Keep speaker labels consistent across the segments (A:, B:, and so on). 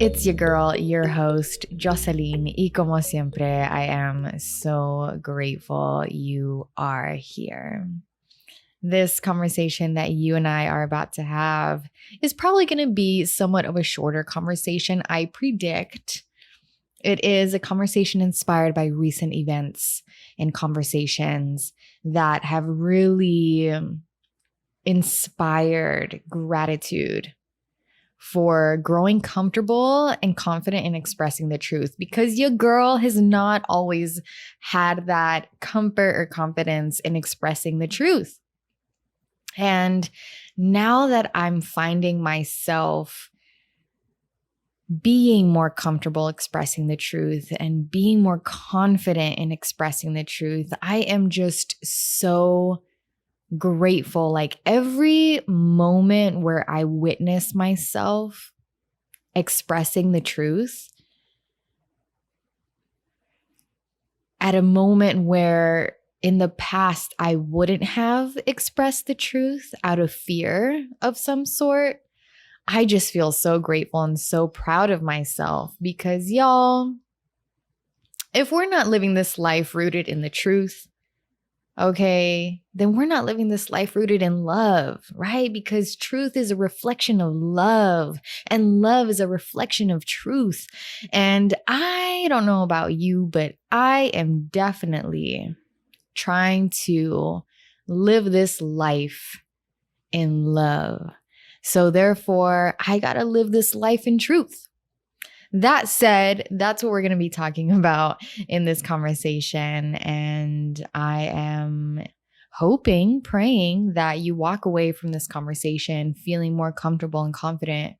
A: It's your girl, your host, Jocelyn. Y como siempre, I am so grateful you are here. This conversation that you and I are about to have is probably going to be somewhat of a shorter conversation. I predict it is a conversation inspired by recent events and conversations that have really inspired gratitude for growing comfortable and confident in expressing the truth, because your girl has not always had that comfort or confidence in expressing the truth. And now that I'm finding myself being more comfortable expressing the truth and being more confident in expressing the truth, I am just so grateful. Like every moment where I witness myself expressing the truth, at a moment where in the past I wouldn't have expressed the truth out of fear of some sort, I just feel so grateful and so proud of myself, because y'all, if we're not living this life rooted in the truth, okay, then we're not living this life rooted in love, right? Because truth is a reflection of love, and love is a reflection of truth. And I don't know about you, but I am definitely trying to live this life in love. So therefore, I got to live this life in truth. That said, that's what we're going to be talking about in this conversation. And I am hoping, praying that you walk away from this conversation feeling more comfortable and confident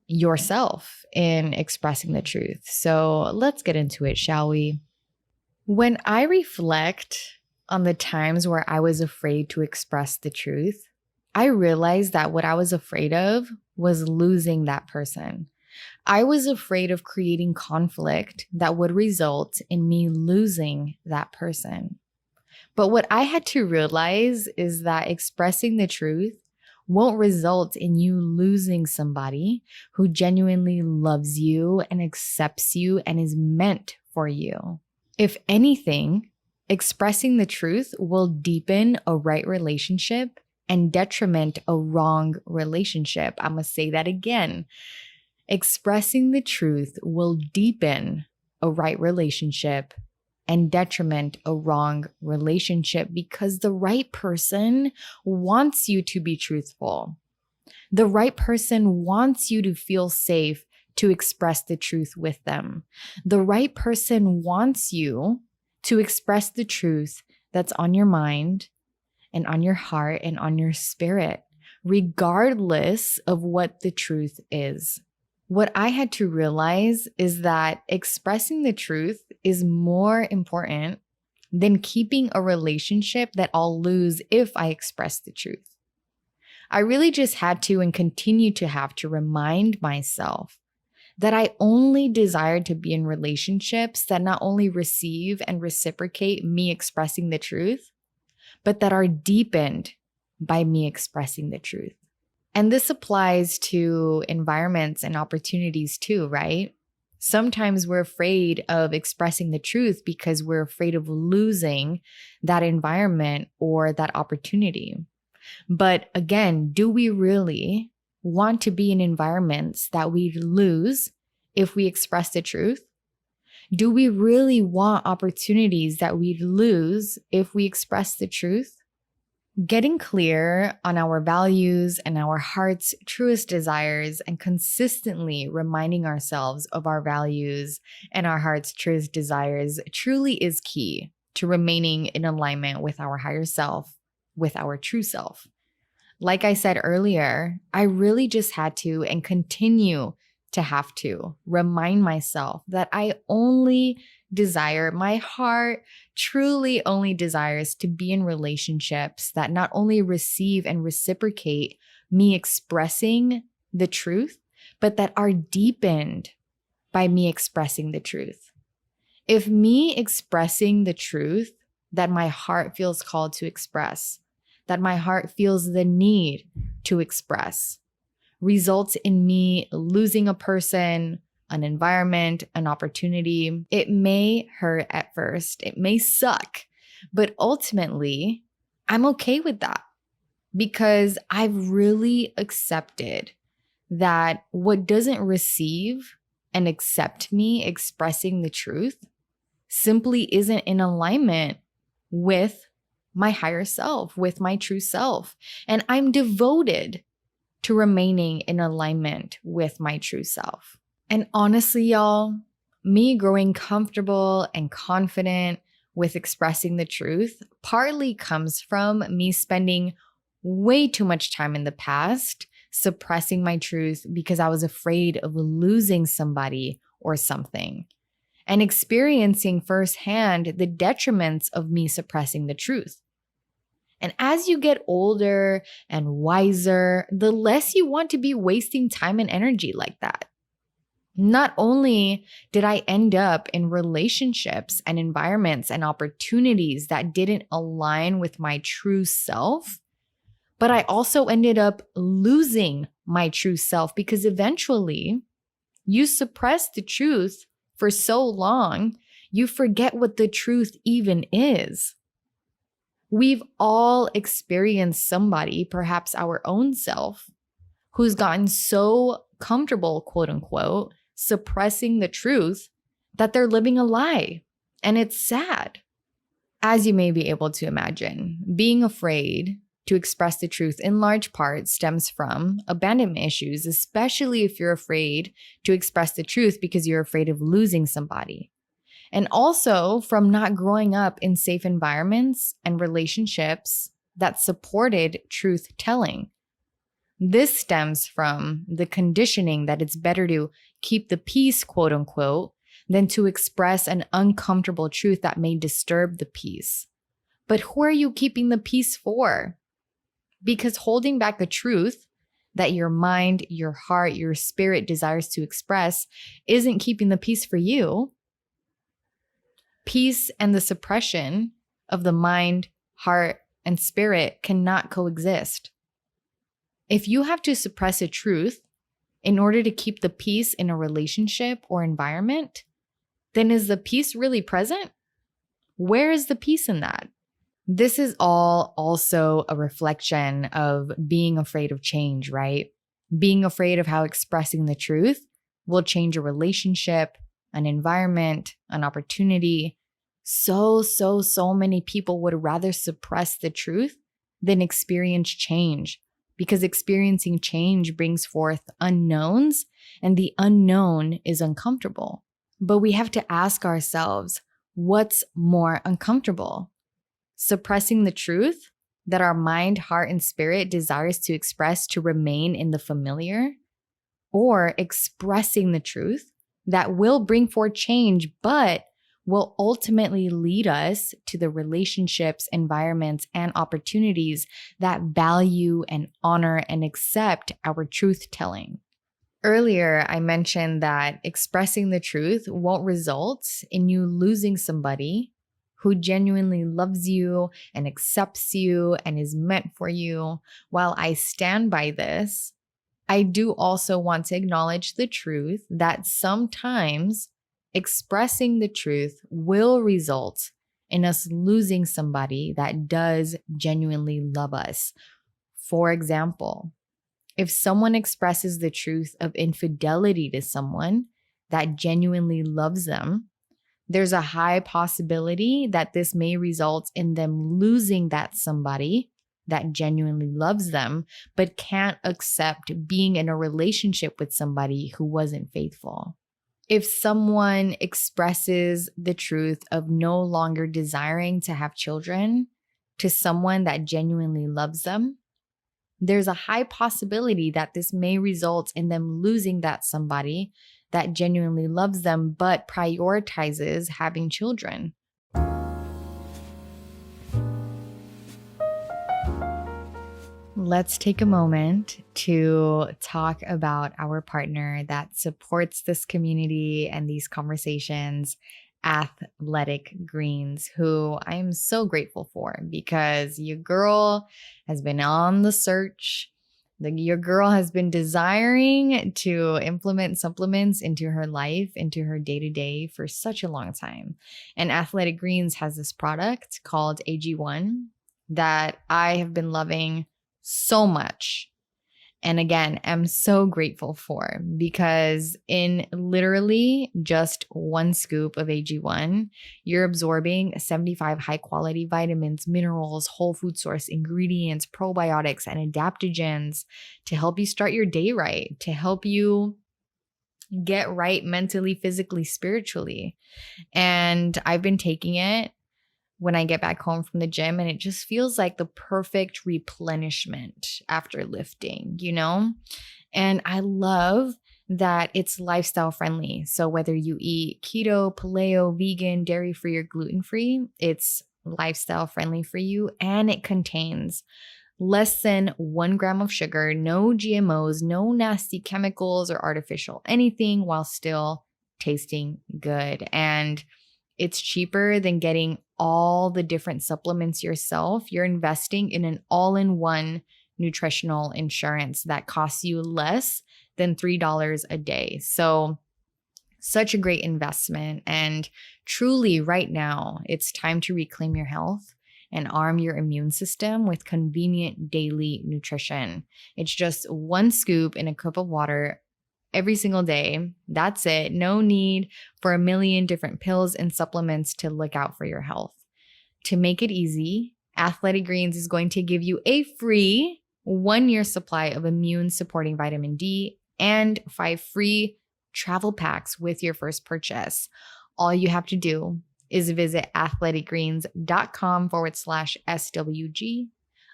A: yourself in expressing the truth. So let's get into it, shall we? When I reflect on the times where I was afraid to express the truth, I realized that what I was afraid of was losing that person. I was afraid of creating conflict that would result in me losing that person. But what I had to realize is that expressing the truth won't result in you losing somebody who genuinely loves you and accepts you and is meant for you. If anything, expressing the truth will deepen a right relationship and detriment a wrong relationship. I'm going to say that again. Expressing the truth will deepen a right relationship and detriment a wrong relationship, because the right person wants you to be truthful. The right person wants you to feel safe to express the truth with them. The right person wants you to express the truth that's on your mind and on your heart and on your spirit, regardless of what the truth is. What I had to realize is that expressing the truth is more important than keeping a relationship that I'll lose if I express the truth. I really just had to and continue to have to remind myself that I only desired to be in relationships that not only receive and reciprocate me expressing the truth, but that are deepened by me expressing the truth. And this applies to environments and opportunities too, right? Sometimes we're afraid of expressing the truth because we're afraid of losing that environment or that opportunity. But again, do we really want to be in environments that we lose if we express the truth? Do we really want opportunities that we lose if we express the truth? Getting clear on our values and our heart's truest desires, and consistently reminding ourselves of our values and our heart's truest desires truly is key to remaining in alignment with our higher self, with our true self. Like I said earlier, I really just had to and continue to have to remind myself that I only desire, my heart truly only desires to be in relationships that not only receive and reciprocate me expressing the truth, but that are deepened by me expressing the truth. If me expressing the truth that my heart feels called to express, that my heart feels the need to express, results in me losing a person, an environment, an opportunity. It may hurt at first, it may suck, but ultimately, I'm okay with that because I've really accepted that what doesn't receive and accept me expressing the truth simply isn't in alignment with my higher self, with my true self. And I'm devoted to remaining in alignment with my true self. And honestly, y'all, me growing comfortable and confident with expressing the truth partly comes from me spending way too much time in the past suppressing my truth because I was afraid of losing somebody or something, and experiencing firsthand the detriments of me suppressing the truth. And as you get older and wiser, the less you want to be wasting time and energy like that. Not only did I end up in relationships and environments and opportunities that didn't align with my true self, but I also ended up losing my true self because eventually you suppress the truth for so long, you forget what the truth even is. We've all experienced somebody, perhaps our own self, who's gotten so comfortable, quote unquote, suppressing the truth that they're living a lie. And it's sad. As you may be able to imagine, being afraid to express the truth in large part stems from abandonment issues, especially if you're afraid to express the truth because you're afraid of losing somebody. And also from not growing up in safe environments and relationships that supported truth telling. This stems from the conditioning that it's better to keep the peace, quote unquote, than to express an uncomfortable truth that may disturb the peace. But who are you keeping the peace for? Because holding back a truth that your mind, your heart, your spirit desires to express isn't keeping the peace for you. Peace and the suppression of the mind, heart, and spirit cannot coexist. If you have to suppress a truth in order to keep the peace in a relationship or environment, then is the peace really present? Where is the peace in that? This is all also a reflection of being afraid of change, right? Being afraid of how expressing the truth will change a relationship, an environment, an opportunity. So many people would rather suppress the truth than experience change, because experiencing change brings forth unknowns, and the unknown is uncomfortable. But we have to ask ourselves, what's more uncomfortable? Suppressing the truth that our mind, heart, and spirit desires to express to remain in the familiar, or expressing the truth that will bring forth change, but will ultimately lead us to the relationships, environments, and opportunities that value and honor and accept our truth telling. Earlier, I mentioned that expressing the truth won't result in you losing somebody who genuinely loves you and accepts you and is meant for you. While I stand by this, I do also want to acknowledge the truth that sometimes expressing the truth will result in us losing somebody that does genuinely love us. For example, if someone expresses the truth of infidelity to someone that genuinely loves them, there's a high possibility that this may result in them losing that somebody that genuinely loves them, but can't accept being in a relationship with somebody who wasn't faithful. If someone expresses the truth of no longer desiring to have children to someone that genuinely loves them, there's a high possibility that this may result in them losing that somebody that genuinely loves them, but prioritizes having children. Let's take a moment to talk about our partner that supports this community and these conversations Athletic Greens, who I am so grateful for because your girl has been on the search. Your girl has been desiring to implement supplements into her life, into her day-to-day for such a long time. And Athletic Greens has this product called AG1 that I have been loving so much. And again, I'm so grateful for because in literally just one scoop of AG1, you're absorbing 75 high quality vitamins, minerals, whole food source ingredients, probiotics, and adaptogens to help you start your day right, to help you get right mentally, physically, spiritually. And I've been taking it when I get back home from the gym, and it just feels like the perfect replenishment after lifting, you know? And I love that it's lifestyle friendly. So whether you eat keto, paleo, vegan, dairy-free, or gluten-free, it's lifestyle friendly for you. And it contains less than 1 gram of sugar, no GMOs, no nasty chemicals or artificial anything, while still tasting good. And it's cheaper than getting all the different supplements yourself. You're investing in an all-in-one nutritional insurance that costs you less than $3 a day. So such a great investment. And truly right now, it's time to reclaim your health and arm your immune system with convenient daily nutrition. It's just 1 scoop in a cup of water every single day. That's it. No need for a million different pills and supplements to look out for your health. To make it easy, Athletic Greens is going to give you a free 1-year supply of immune supporting vitamin D and 5 free travel packs with your first purchase. All you have to do is visit athleticgreens.com/SWG.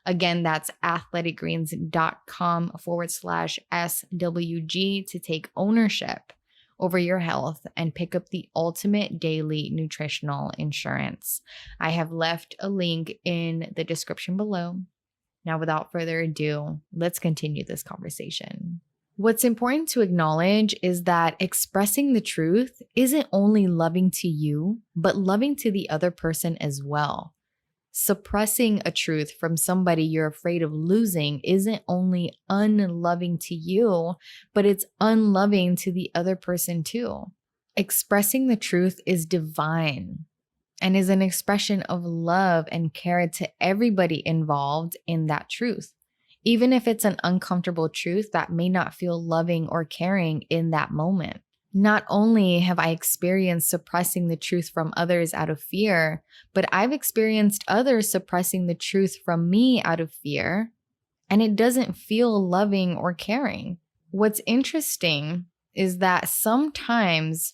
A: Again, that's athleticgreens.com/SWG to take ownership over your health and pick up the ultimate daily nutritional insurance. I have left a link in the description below. Now, without further ado, let's continue this conversation. What's important to acknowledge is that expressing the truth isn't only loving to you, but loving to the other person as well. Suppressing a truth from somebody you're afraid of losing isn't only unloving to you, but it's unloving to the other person too. Expressing the truth is divine and is an expression of love and care to everybody involved in that truth, even if it's an uncomfortable truth that may not feel loving or caring in that moment. Not only have I experienced suppressing the truth from others out of fear, but I've experienced others suppressing the truth from me out of fear, and it doesn't feel loving or caring. What's interesting is that sometimes,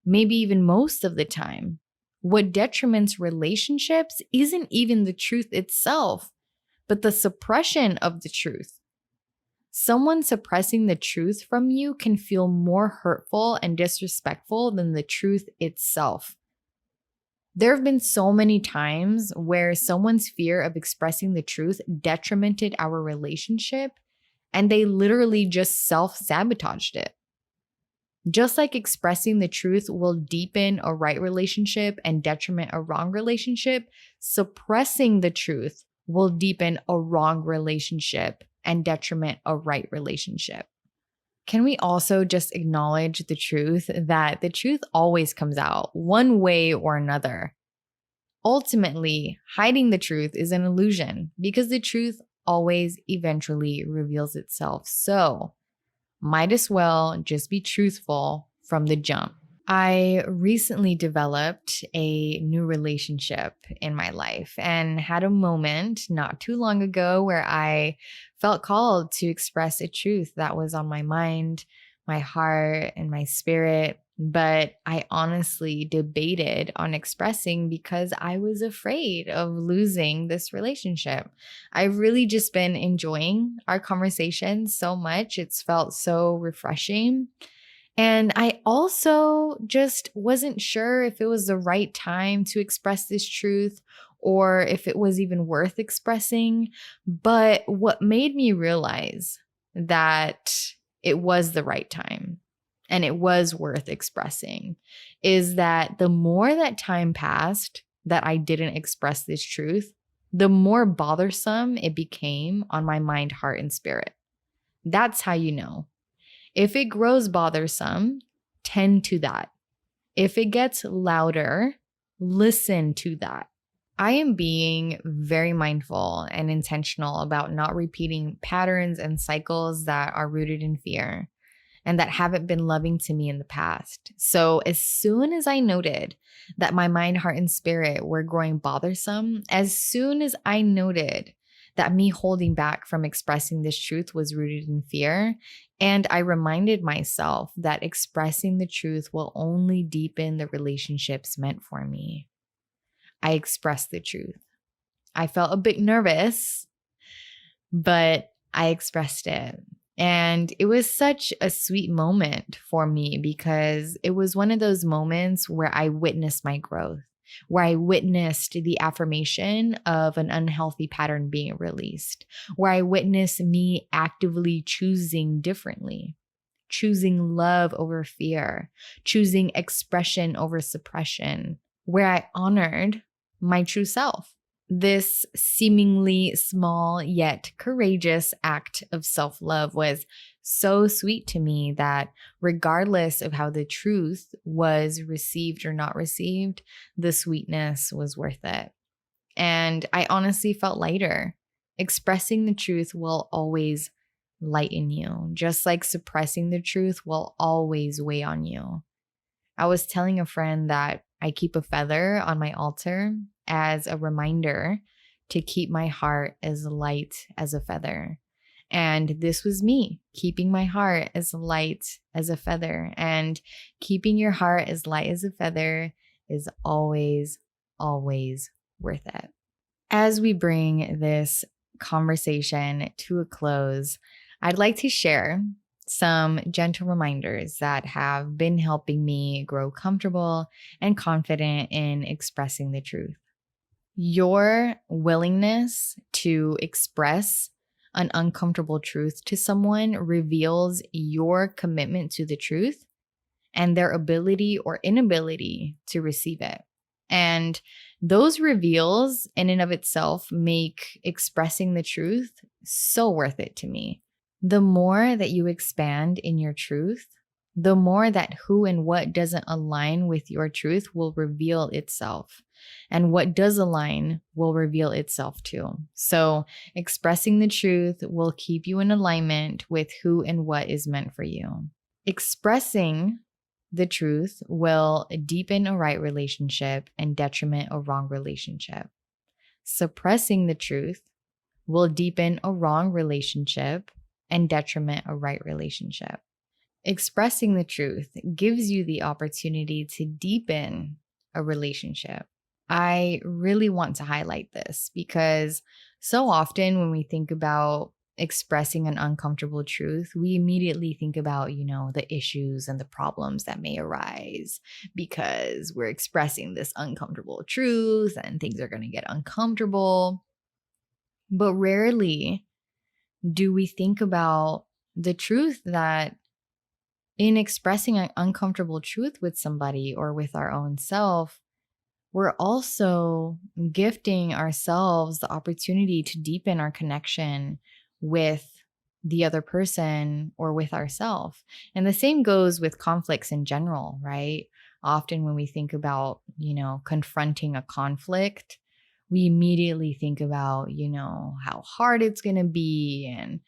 A: maybe even most of the time, what detriments relationships isn't even the truth itself, but the suppression of the truth. Someone suppressing the truth from you can feel more hurtful and disrespectful than the truth itself. There have been so many times where someone's fear of expressing the truth detrimented our relationship, and they literally just self-sabotaged it. Just like expressing the truth will deepen a right relationship and detriment a wrong relationship, suppressing the truth will deepen a wrong relationship and detriment a right relationship. Can we also just acknowledge the truth that the truth always comes out one way or another? Ultimately, hiding the truth is an illusion because the truth always eventually reveals itself. So, might as well just be truthful from the jump. I recently developed a new relationship in my life and had a moment not too long ago where I felt called to express a truth that was on my mind, my heart, and my spirit. But I honestly debated on expressing because I was afraid of losing this relationship. I've really just been enjoying our conversations so much. It's felt so refreshing. And I also just wasn't sure if it was the right time to express this truth or if it was even worth expressing. But what made me realize that it was the right time and it was worth expressing, is that the more that time passed that I didn't express this truth, the more bothersome it became on my mind, heart, and spirit. That's how you know. If it grows bothersome, tend to that. If it gets louder, listen to that. I am being very mindful and intentional about not repeating patterns and cycles that are rooted in fear and that haven't been loving to me in the past. So, as soon as I noted that my mind, heart, and spirit were growing bothersome, as soon as I noted that me holding back from expressing this truth was rooted in fear, and I reminded myself that expressing the truth will only deepen the relationships meant for me, I expressed the truth. I felt a bit nervous, but I expressed it. And it was such a sweet moment for me because it was one of those moments where I witnessed my growth, where I witnessed the affirmation of an unhealthy pattern being released, where I witnessed me actively choosing differently, choosing love over fear, choosing expression over suppression, where I honored my true self. This seemingly small yet courageous act of self-love was so sweet to me that regardless of how the truth was received or not received, the sweetness was worth it. And I honestly felt lighter. Expressing the truth will always lighten you, just like suppressing the truth will always weigh on you. I was telling a friend that I keep a feather on my altar as a reminder to keep my heart as light as a feather. And this was me keeping my heart as light as a feather. And keeping your heart as light as a feather is always, always worth it. As we bring this conversation to a close, I'd like to share some gentle reminders that have been helping me grow comfortable and confident in expressing the truth. Your willingness to express an uncomfortable truth to someone reveals your commitment to the truth and their ability or inability to receive it. And those reveals in and of itself make expressing the truth so worth it to me. The more that you expand in your truth, the more that who and what doesn't align with your truth will reveal itself. And what does align will reveal itself too. So expressing the truth will keep you in alignment with who and what is meant for you. Expressing the truth will deepen a right relationship and detriment a wrong relationship. Suppressing the truth will deepen a wrong relationship and detriment a right relationship. Expressing the truth gives you the opportunity to deepen a relationship. I really want to highlight this because so often when we think about expressing an uncomfortable truth, we immediately think about, the issues and the problems that may arise because we're expressing this uncomfortable truth and things are going to get uncomfortable. But rarely do we think about the truth that in expressing an uncomfortable truth with somebody or with our own self, we're also gifting ourselves the opportunity to deepen our connection with the other person or with ourselves. And the same goes with conflicts in general, right? Often when we think about, confronting a conflict, we immediately think about, how hard it's going to be, and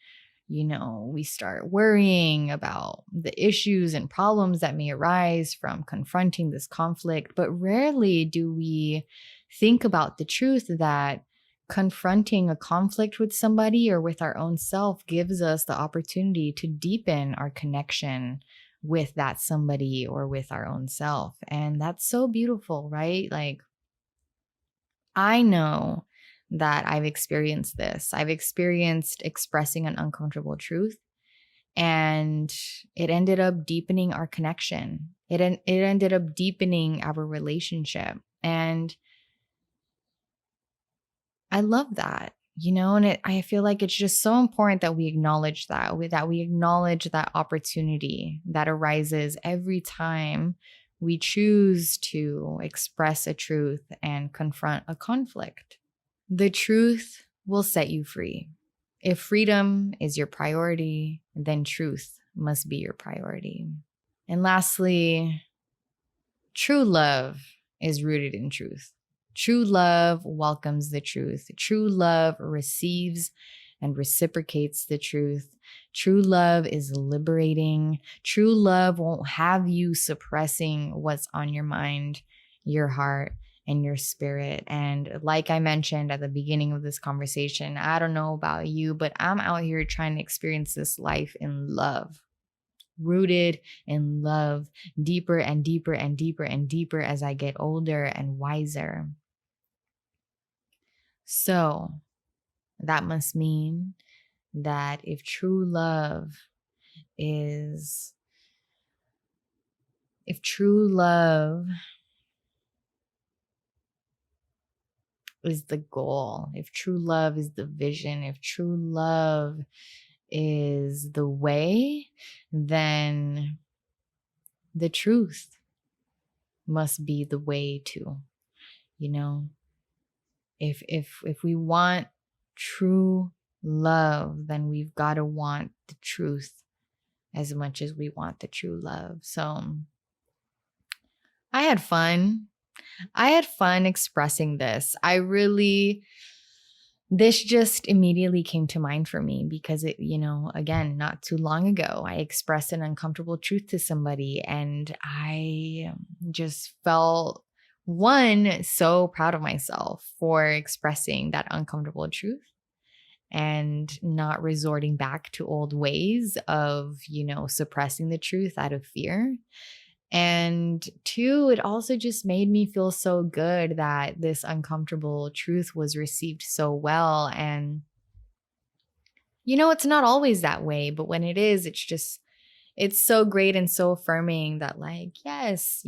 A: we start worrying about the issues and problems that may arise from confronting this conflict. But rarely do we think about the truth that confronting a conflict with somebody or with our own self gives us the opportunity to deepen our connection with that somebody or with our own self. And that's so beautiful, right? Like, I know that I've experienced this. I've experienced expressing an uncomfortable truth, and it ended up deepening our connection. It ended up deepening our relationship. And I love that And I feel like it's just so important that we acknowledge that we acknowledge that opportunity that arises every time we choose to express a truth and confront a conflict. The truth will set you free. If freedom is your priority, then truth must be your priority. And lastly, true love is rooted in truth. True love welcomes the truth. True love receives and reciprocates the truth. True love is liberating. True love won't have you suppressing what's on your mind, your heart, and your spirit. And like I mentioned at the beginning of this conversation, I don't know about you, but I'm out here trying to experience this life in love, rooted in love, deeper and deeper and deeper and deeper as I get older and wiser. So that must mean that if true love is, if true love is the goal, if true love is the vision, if true love is the way, then the truth must be the way too. If we want true love, then we've got to want the truth as much as we want the true love. So I had fun. I had fun expressing this. This just immediately came to mind for me because again, not too long ago, I expressed an uncomfortable truth to somebody and I just felt, one, so proud of myself for expressing that uncomfortable truth and not resorting back to old ways of, suppressing the truth out of fear. And two, it also just made me feel so good that this uncomfortable truth was received so well. And, it's not always that way, but when it is, it's so great and so affirming that, like, yes,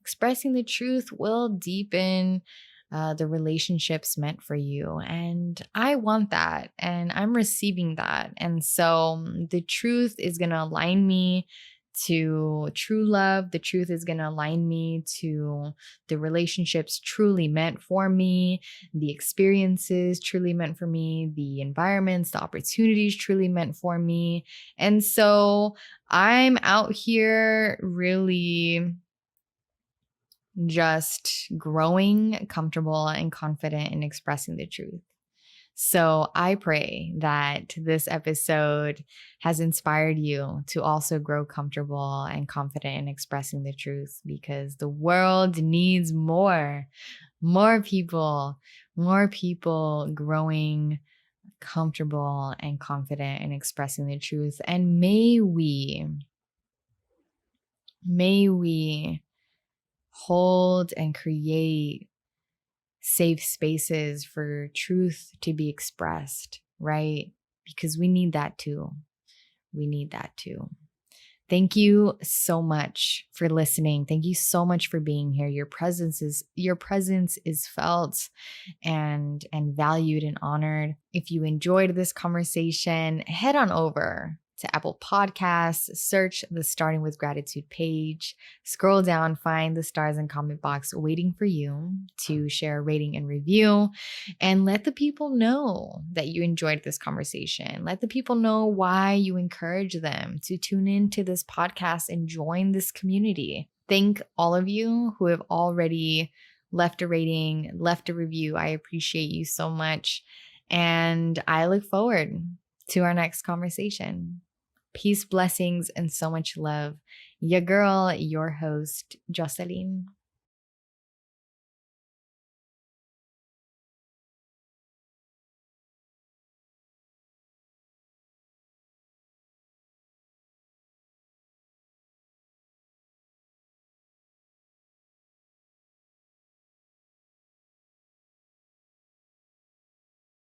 A: expressing the truth will deepen the relationships meant for you. And I want that and I'm receiving that. And so the truth is going to align me to true love. The truth is going to align me to the relationships truly meant for me, the experiences truly meant for me, the environments, the opportunities truly meant for me. And so I'm out here really just growing comfortable and confident in expressing the truth. So I pray that this episode has inspired you to also grow comfortable and confident in expressing the truth, because the world needs more people growing comfortable and confident in expressing the truth. And may we hold and create safe spaces for truth to be expressed, right? Because we need that too. Thank you so much for listening. Thank you so much for being here. Your presence is felt and valued and honored. If you enjoyed this conversation, head on over to Apple Podcasts, search the Starting with Gratitude page, scroll down, find the stars and comment box waiting for you to share a rating and review, and let the people know that you enjoyed this conversation. Let the people know why you encourage them to tune into this podcast and join this community. Thank all of you who have already left a rating, left a review. I appreciate you so much. And I look forward to our next conversation. Peace, blessings, and so much love. Your girl, your host, Jocelyn.